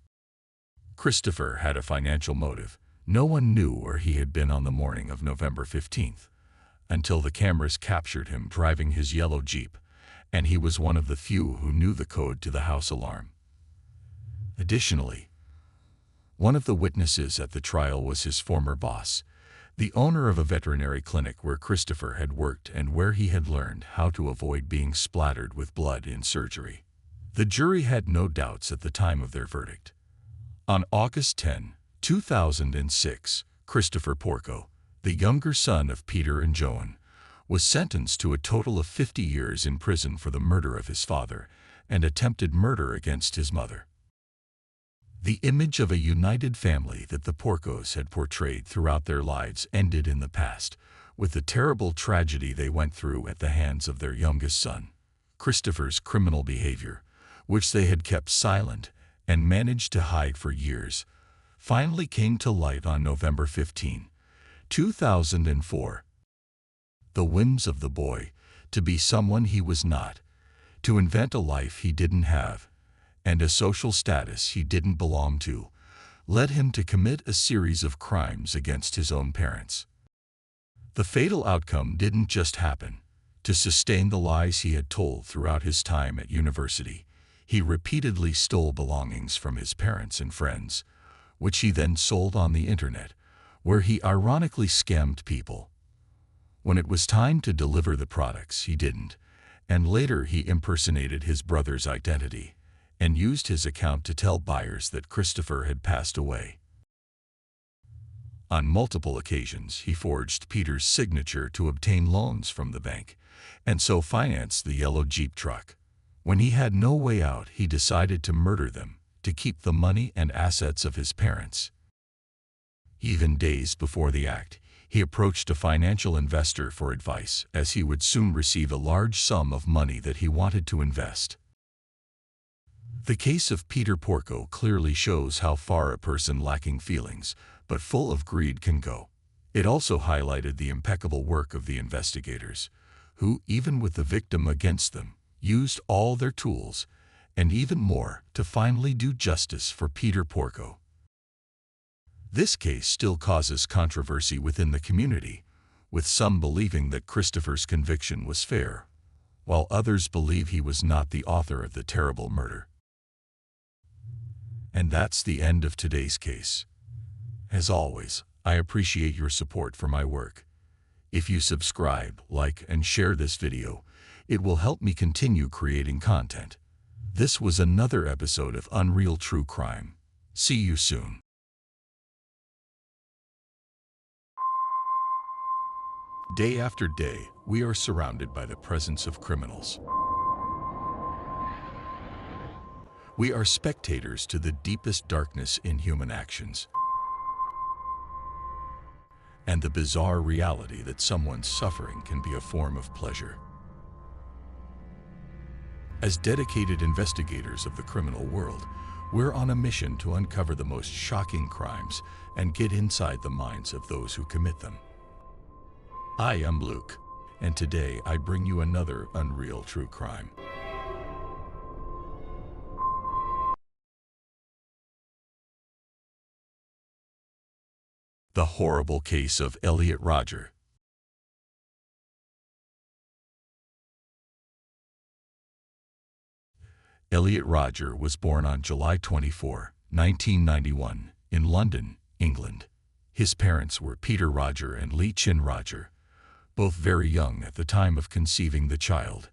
Christopher had a financial motive. No one knew where he had been on the morning of November 15th, until the cameras captured him driving his yellow Jeep, and he was one of the few who knew the code to the house alarm. Additionally, one of the witnesses at the trial was his former boss, the owner of a veterinary clinic where Christopher had worked and where he had learned how to avoid being splattered with blood in surgery. The jury had no doubts at the time of their verdict. On August 10, 2006, Christopher Porco, the younger son of Peter and Joan, was sentenced to a total of 50 years in prison for the murder of his father and attempted murder against his mother. The image of a united family that the Porcos had portrayed throughout their lives ended in the past, with the terrible tragedy they went through at the hands of their youngest son. Christopher's criminal behavior, which they had kept silent and managed to hide for years, finally came to light on November 15, 2004. The whims of the boy, to be someone he was not, to invent a life he didn't have, and a social status he didn't belong to, led him to commit a series of crimes against his own parents. The fatal outcome didn't just happen. To sustain the lies he had told throughout his time at university, he repeatedly stole belongings from his parents and friends, which he then sold on the internet, where he ironically scammed people. When it was time to deliver the products, he didn't, and later he impersonated his brother's identity and used his account to tell buyers that Christopher had passed away. On multiple occasions, he forged Peter's signature to obtain loans from the bank, and so financed the yellow Jeep truck. When he had no way out, he decided to murder them to keep the money and assets of his parents. Even days before the act, he approached a financial investor for advice, as he would soon receive a large sum of money that he wanted to invest. The case of Peter Porco clearly shows how far a person lacking feelings, but full of greed, can go. It also highlighted the impeccable work of the investigators, who, even with the victim against them, used all their tools, and even more, to finally do justice for Peter Porco. This case still causes controversy within the community, with some believing that Christopher's conviction was fair, while others believe he was not the author of the terrible murder. And that's the end of today's case. As always, I appreciate your support for my work. If you subscribe, like, and share this video, it will help me continue creating content. This was another episode of Unreal True Crime. See you soon. Day after day, we are surrounded by the presence of criminals. We are spectators to the deepest darkness in human actions, and the bizarre reality that someone's suffering can be a form of pleasure. As dedicated investigators of the criminal world, we're on a mission to uncover the most shocking crimes and get inside the minds of those who commit them. I am Luke, and today I bring you another Unreal True Crime. The horrible case of Elliot Rodger. Elliot Rodger was born on July 24, 1991, in London, England. His parents were Peter Rodger and Lee Chin Rodger, both very young at the time of conceiving the child,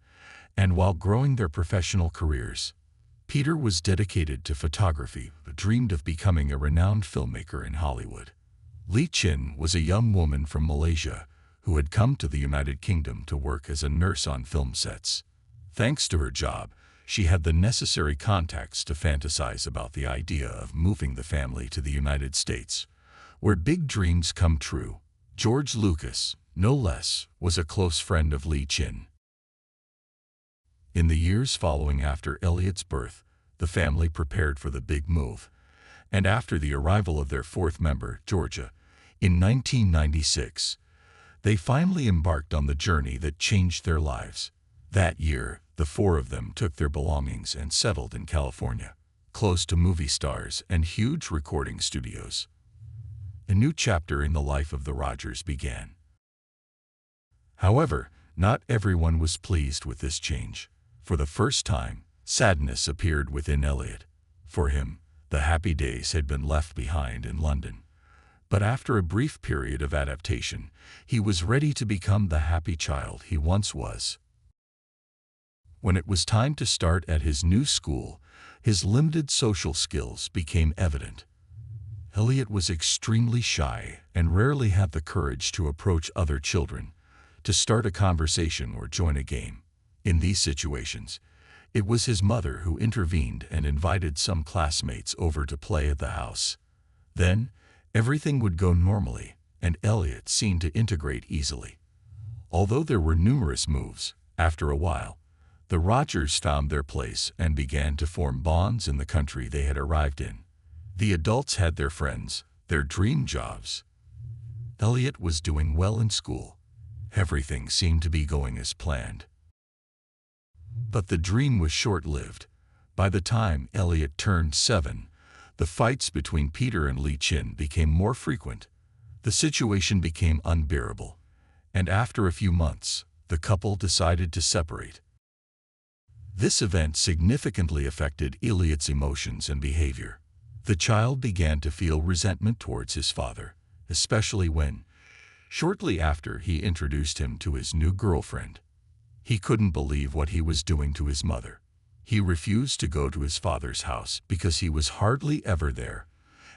and while growing their professional careers. Peter was dedicated to photography, but dreamed of becoming a renowned filmmaker in Hollywood. Lee Chin was a young woman from Malaysia who had come to the United Kingdom to work as a nurse on film sets. Thanks to her job, she had the necessary contacts to fantasize about the idea of moving the family to the United States, where big dreams come true. George Lucas, no less, was a close friend of Lee Chin. In the years following after Elliot's birth, the family prepared for the big move, and after the arrival of their fourth member, Georgia, in 1996, they finally embarked on the journey that changed their lives. That year, the four of them took their belongings and settled in California, close to movie stars and huge recording studios. A new chapter in the life of the Rogers began. However, not everyone was pleased with this change. For the first time, sadness appeared within Elliot. For him, the happy days had been left behind in London. But after a brief period of adaptation, he was ready to become the happy child he once was. When it was time to start at his new school, his limited social skills became evident. Elliot was extremely shy and rarely had the courage to approach other children, to start a conversation or join a game. In these situations, it was his mother who intervened and invited some classmates over to play at the house. Then, everything would go normally, and Elliot seemed to integrate easily. Although there were numerous moves, after a while, the Rogers found their place and began to form bonds in the country they had arrived in. The adults had their friends, their dream jobs. Elliot was doing well in school. Everything seemed to be going as planned. But the dream was short-lived. By the time Elliot turned 7, the fights between Peter and Lee Chin became more frequent. The situation became unbearable, and after a few months, the couple decided to separate. This event significantly affected Elliot's emotions and behavior. The child began to feel resentment towards his father, especially when, shortly after, he introduced him to his new girlfriend. He couldn't believe what he was doing to his mother. He refused to go to his father's house because he was hardly ever there,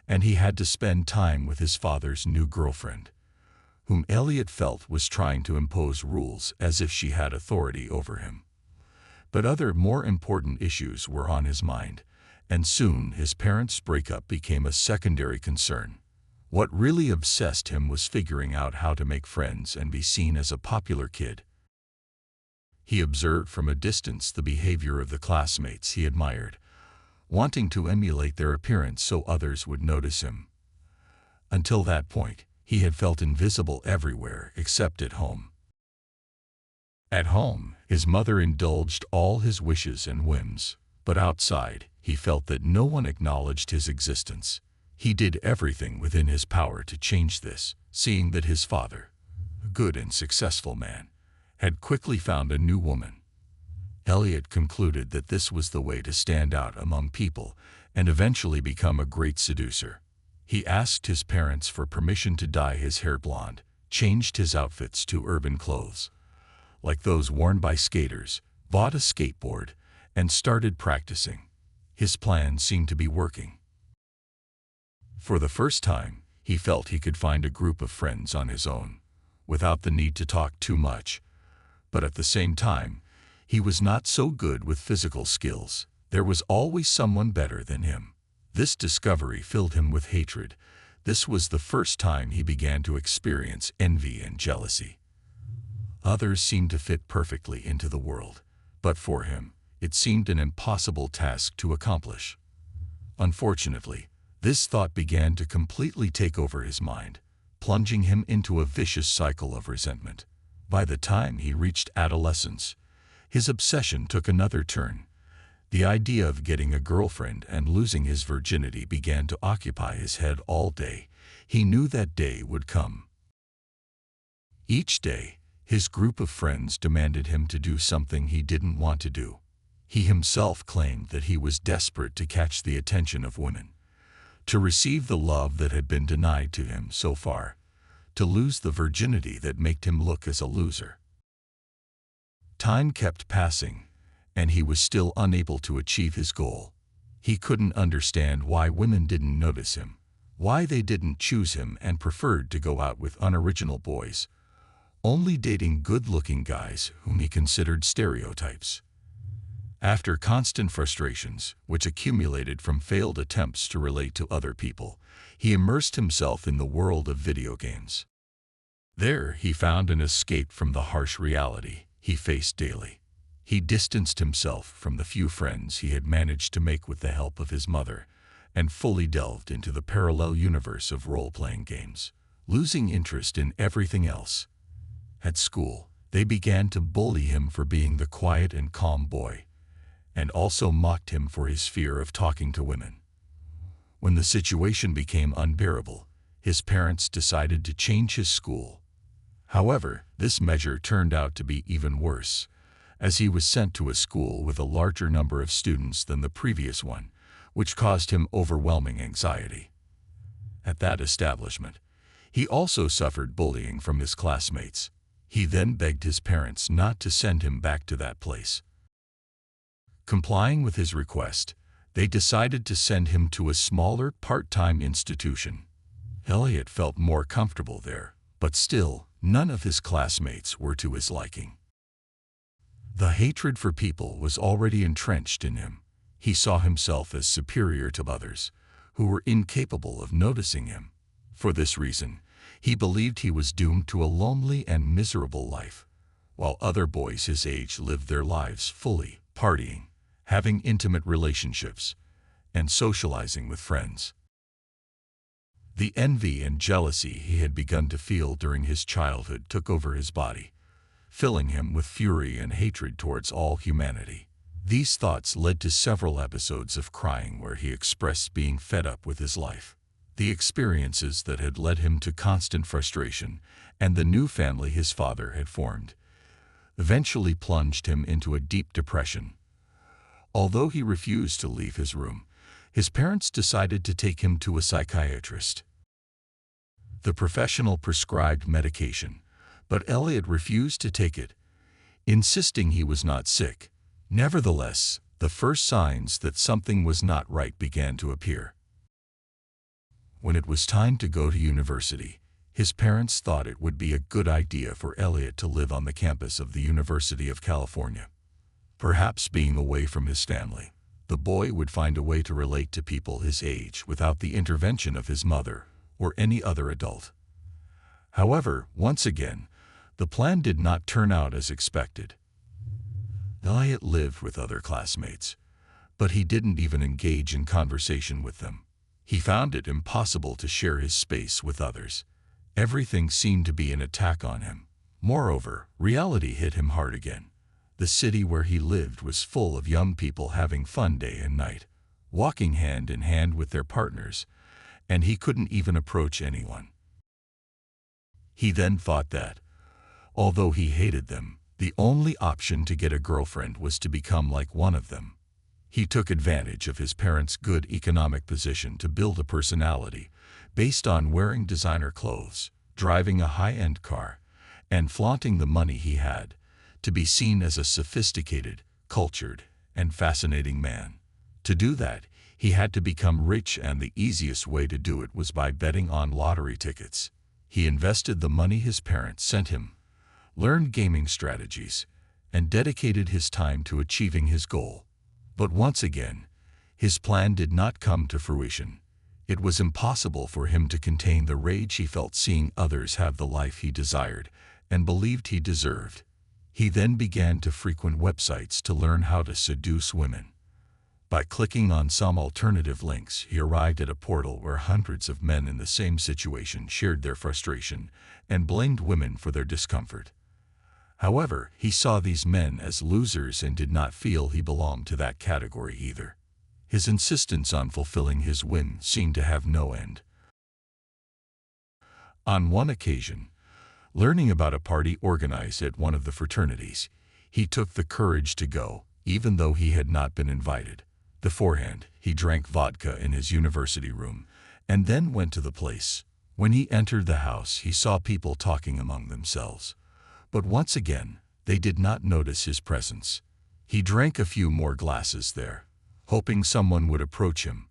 and he had to spend time with his father's new girlfriend, whom Elliot felt was trying to impose rules as if she had authority over him. But other, more important issues were on his mind, and soon his parents' breakup became a secondary concern. What really obsessed him was figuring out how to make friends and be seen as a popular kid. He observed from a distance the behavior of the classmates he admired, wanting to emulate their appearance so others would notice him. Until that point, he had felt invisible everywhere except at home. At home, his mother indulged all his wishes and whims, but outside, he felt that no one acknowledged his existence. He did everything within his power to change this, seeing that his father, a good and successful man, had quickly found a new woman. Elliot concluded that this was the way to stand out among people and eventually become a great seducer. He asked his parents for permission to dye his hair blonde, changed his outfits to urban clothes, like those worn by skaters, bought a skateboard, and started practicing. His plan seemed to be working. For the first time, he felt he could find a group of friends on his own, without the need to talk too much. But at the same time, he was not so good with physical skills. There was always someone better than him. This discovery filled him with hatred. This was the first time he began to experience envy and jealousy. Others seemed to fit perfectly into the world, but for him, it seemed an impossible task to accomplish. Unfortunately, this thought began to completely take over his mind, plunging him into a vicious cycle of resentment. By the time he reached adolescence, his obsession took another turn. The idea of getting a girlfriend and losing his virginity began to occupy his head all day. He knew that day would come. Each day, his group of friends demanded him to do something he didn't want to do. He himself claimed that he was desperate to catch the attention of women, to receive the love that had been denied to him so far, to lose the virginity that made him look as a loser. Time kept passing, and he was still unable to achieve his goal. He couldn't understand why women didn't notice him, why they didn't choose him and preferred to go out with unoriginal boys, only dating good-looking guys whom he considered stereotypes. After constant frustrations, which accumulated from failed attempts to relate to other people, he immersed himself in the world of video games. There he found an escape from the harsh reality he faced daily. He distanced himself from the few friends he had managed to make with the help of his mother, and fully delved into the parallel universe of role-playing games, losing interest in everything else. At school, they began to bully him for being the quiet and calm boy, and also mocked him for his fear of talking to women. When the situation became unbearable, his parents decided to change his school. However, this measure turned out to be even worse, as he was sent to a school with a larger number of students than the previous one, which caused him overwhelming anxiety. At that establishment, he also suffered bullying from his classmates. He then begged his parents not to send him back to that place. Complying with his request, they decided to send him to a smaller, part-time institution. Elliot felt more comfortable there, but still, none of his classmates were to his liking. The hatred for people was already entrenched in him. He saw himself as superior to others, who were incapable of noticing him. For this reason, he believed he was doomed to a lonely and miserable life, while other boys his age lived their lives fully, partying, having intimate relationships, and socializing with friends. The envy and jealousy he had begun to feel during his childhood took over his body, filling him with fury and hatred towards all humanity. These thoughts led to several episodes of crying where he expressed being fed up with his life. The experiences that had led him to constant frustration and the new family his father had formed eventually plunged him into a deep depression. Although he refused to leave his room, his parents decided to take him to a psychiatrist. The professional prescribed medication, but Elliot refused to take it, insisting he was not sick. Nevertheless, the first signs that something was not right began to appear. When it was time to go to university, his parents thought it would be a good idea for Elliot to live on the campus of the University of California. Perhaps being away from his family, the boy would find a way to relate to people his age without the intervention of his mother or any other adult. However, once again, the plan did not turn out as expected. Elliot lived with other classmates, but he didn't even engage in conversation with them. He found it impossible to share his space with others. Everything seemed to be an attack on him. Moreover, reality hit him hard again. The city where he lived was full of young people having fun day and night, walking hand in hand with their partners, and he couldn't even approach anyone. He then thought that, although he hated them, the only option to get a girlfriend was to become like one of them. He took advantage of his parents' good economic position to build a personality based on wearing designer clothes, driving a high-end car, and flaunting the money he had, to be seen as a sophisticated, cultured, and fascinating man. To do that, he had to become rich, and the easiest way to do it was by betting on lottery tickets. He invested the money his parents sent him, learned gaming strategies, and dedicated his time to achieving his goal. But once again, his plan did not come to fruition. It was impossible for him to contain the rage he felt seeing others have the life he desired and believed he deserved. He then began to frequent websites to learn how to seduce women. By clicking on some alternative links, he arrived at a portal where hundreds of men in the same situation shared their frustration and blamed women for their discomfort. However, he saw these men as losers and did not feel he belonged to that category either. His insistence on fulfilling his whim seemed to have no end. On one occasion, learning about a party organized at one of the fraternities, he took the courage to go, even though he had not been invited. Beforehand, he drank vodka in his university room, and then went to the place. When he entered the house, he saw people talking among themselves. But once again, they did not notice his presence. He drank a few more glasses there, hoping someone would approach him.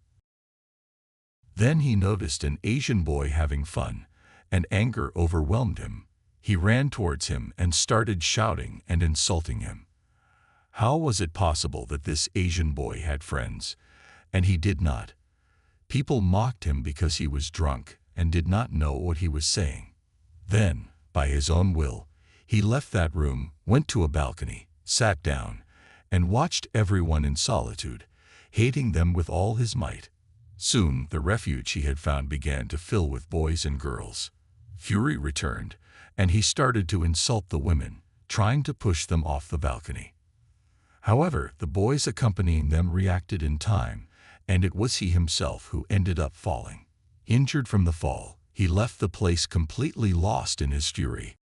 Then he noticed an Asian boy having fun, and anger overwhelmed him. He ran towards him and started shouting and insulting him. How was it possible that this Asian boy had friends, and he did not? People mocked him because he was drunk and did not know what he was saying. Then, by his own will, he left that room, went to a balcony, sat down, and watched everyone in solitude, hating them with all his might. Soon, the refuge he had found began to fill with boys and girls. Fury returned, and he started to insult the women, trying to push them off the balcony. However, the boys accompanying them reacted in time, and it was he himself who ended up falling. Injured from the fall, he left the place completely lost in his fury.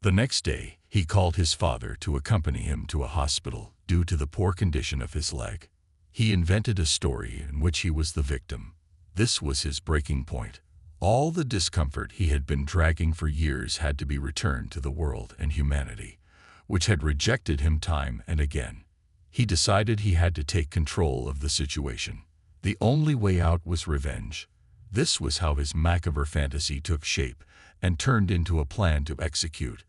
The next day, he called his father to accompany him to a hospital due to the poor condition of his leg. He invented a story in which he was the victim. This was his breaking point. All the discomfort he had been dragging for years had to be returned to the world and humanity, which had rejected him time and again. He decided he had to take control of the situation. The only way out was revenge. This was how his macabre fantasy took shape and turned into a plan to execute,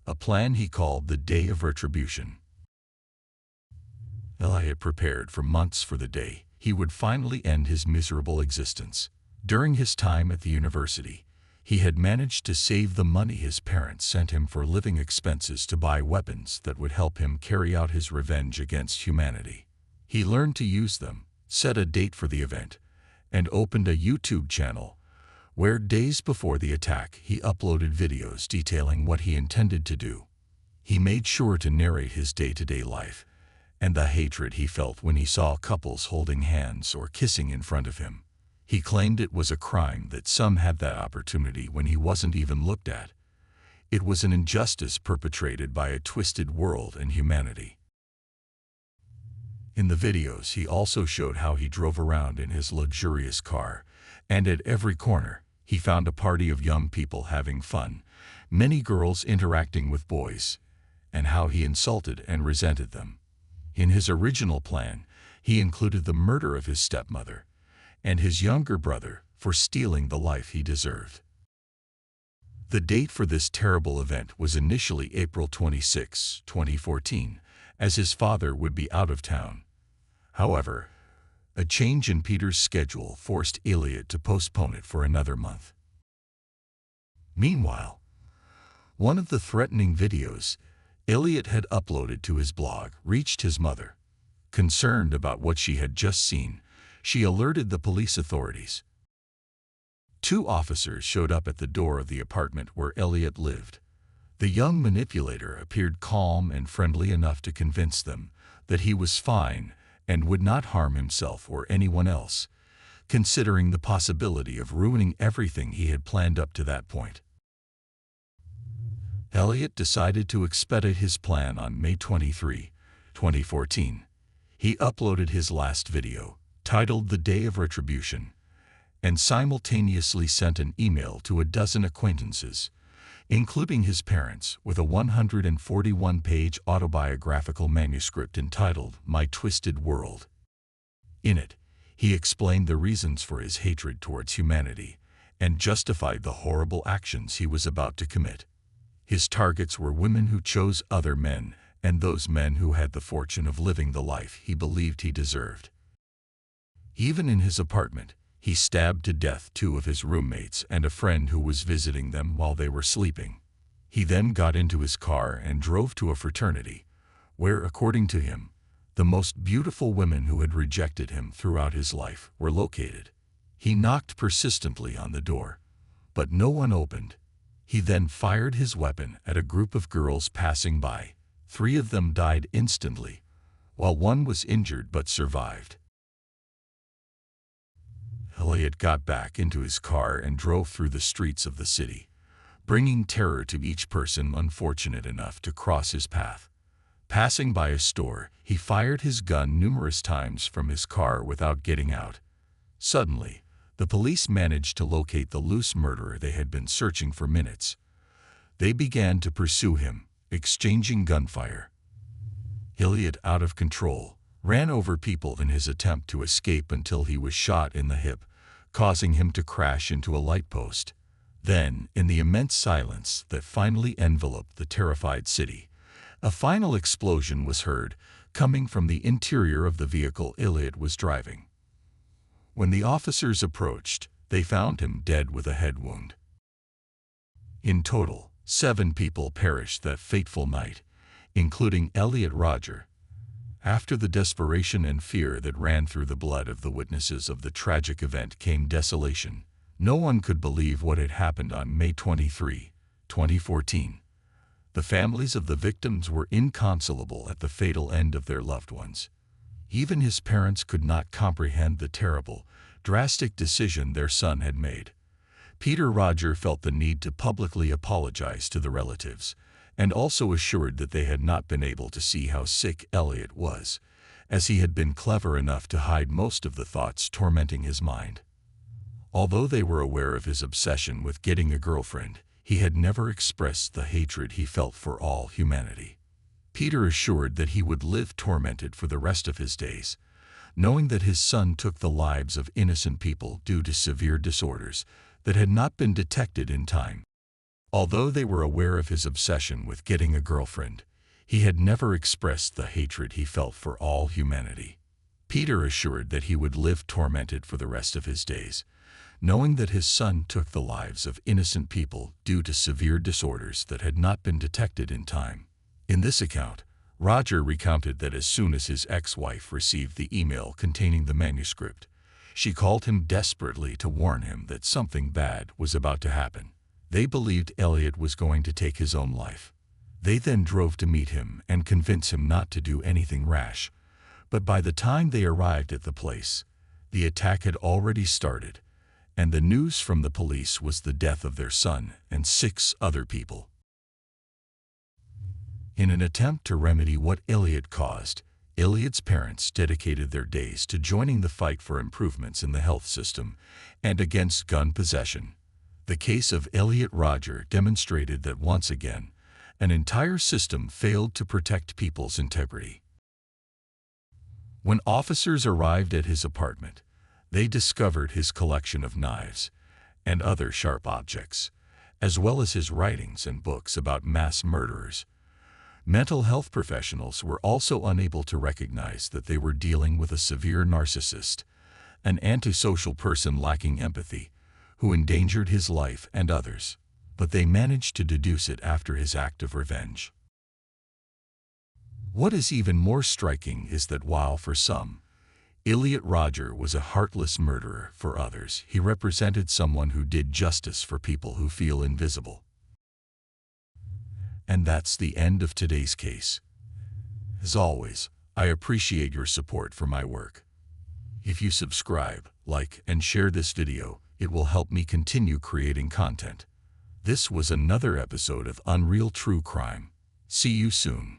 a plan he called the Day of Retribution. Elliot prepared for months for the day he would finally end his miserable existence. During his time at the university, he had managed to save the money his parents sent him for living expenses to buy weapons that would help him carry out his revenge against humanity. He learned to use them, set a date for the event, and opened a YouTube channel where days before the attack he uploaded videos detailing what he intended to do. He made sure to narrate his day-to-day life and the hatred he felt when he saw couples holding hands or kissing in front of him. He claimed it was a crime that some had that opportunity when he wasn't even looked at. It was an injustice perpetrated by a twisted world and humanity. In the videos, he also showed how he drove around in his luxurious car, and at every corner, he found a party of young people having fun, many girls interacting with boys, and how he insulted and resented them. In his original plan, he included the murder of his stepmother and his younger brother for stealing the life he deserved. The date for this terrible event was initially April 26, 2014, as his father would be out of town. However, a change in Peter's schedule forced Elliot to postpone it for another month. Meanwhile, one of the threatening videos Elliot had uploaded to his blog reached his mother. Concerned about what she had just seen, she alerted the police authorities. 2 officers showed up at the door of the apartment where Elliot lived. The young manipulator appeared calm and friendly enough to convince them that he was fine and would not harm himself or anyone else, considering the possibility of ruining everything he had planned up to that point. Elliot decided to expedite his plan on May 23, 2014. He uploaded his last video, titled The Day of Retribution, and simultaneously sent an email to a dozen acquaintances, including his parents, with a 141-page autobiographical manuscript entitled My Twisted World. In it, he explained the reasons for his hatred towards humanity and justified the horrible actions he was about to commit. His targets were women who chose other men and those men who had the fortune of living the life he believed he deserved. Even in his apartment, he stabbed to death 2 of his roommates and a friend who was visiting them while they were sleeping. He then got into his car and drove to a fraternity, where, according to him, the most beautiful women who had rejected him throughout his life were located. He knocked persistently on the door, but no one opened. He then fired his weapon at a group of girls passing by. 3 of them died instantly, while 1 was injured but survived. Elliot got back into his car and drove through the streets of the city, bringing terror to each person unfortunate enough to cross his path. Passing by a store, he fired his gun numerous times from his car without getting out. Suddenly, The police managed to locate the loose murderer they had been searching for minutes. They began to pursue him, exchanging gunfire. Elliot, out of control, ran over people in his attempt to escape until he was shot in the hip, causing him to crash into a light post. Then, in the immense silence that finally enveloped the terrified city, a final explosion was heard, coming from the interior of the vehicle Elliot was driving. When the officers approached, they found him dead with a head wound. In total, 7 people perished that fateful night, including Elliot Rodger. After the desperation and fear that ran through the blood of the witnesses of the tragic event came desolation. No one could believe what had happened on May 23, 2014. The families of the victims were inconsolable at the fatal end of their loved ones. Even his parents could not comprehend the terrible, drastic decision their son had made. Peter Rodger felt the need to publicly apologize to the relatives, and also assured that they had not been able to see how sick Elliot was, as he had been clever enough to hide most of the thoughts tormenting his mind. Although they were aware of his obsession with getting a girlfriend, he had never expressed the hatred he felt for all humanity. Peter assured that he would live tormented for the rest of his days, knowing that his son took the lives of innocent people due to severe disorders that had not been detected in time. Although they were aware of his obsession with getting a girlfriend, he had never expressed the hatred he felt for all humanity. Peter assured that he would live tormented for the rest of his days, knowing that his son took the lives of innocent people due to severe disorders that had not been detected in time. In this account, Rodger recounted that as soon as his ex-wife received the email containing the manuscript, she called him desperately to warn him that something bad was about to happen. They believed Elliot was going to take his own life. They then drove to meet him and convince him not to do anything rash. But by the time they arrived at the place, the attack had already started, and the news from the police was the death of their son and 6 other people. In an attempt to remedy what Elliot caused, Elliot's parents dedicated their days to joining the fight for improvements in the health system and against gun possession. The case of Elliot Rodger demonstrated that once again, an entire system failed to protect people's integrity. When officers arrived at his apartment, they discovered his collection of knives and other sharp objects, as well as his writings and books about mass murderers. Mental health professionals were also unable to recognize that they were dealing with a severe narcissist, an antisocial person lacking empathy, who endangered his life and others, but they managed to deduce it after his act of revenge. What is even more striking is that while for some, Elliot Rodger was a heartless murderer, for others, he represented someone who did justice for people who feel invisible. And that's the end of today's case. As always, I appreciate your support for my work. If you subscribe, like, and share this video, it will help me continue creating content. This was another episode of Unreal True Crime. See you soon.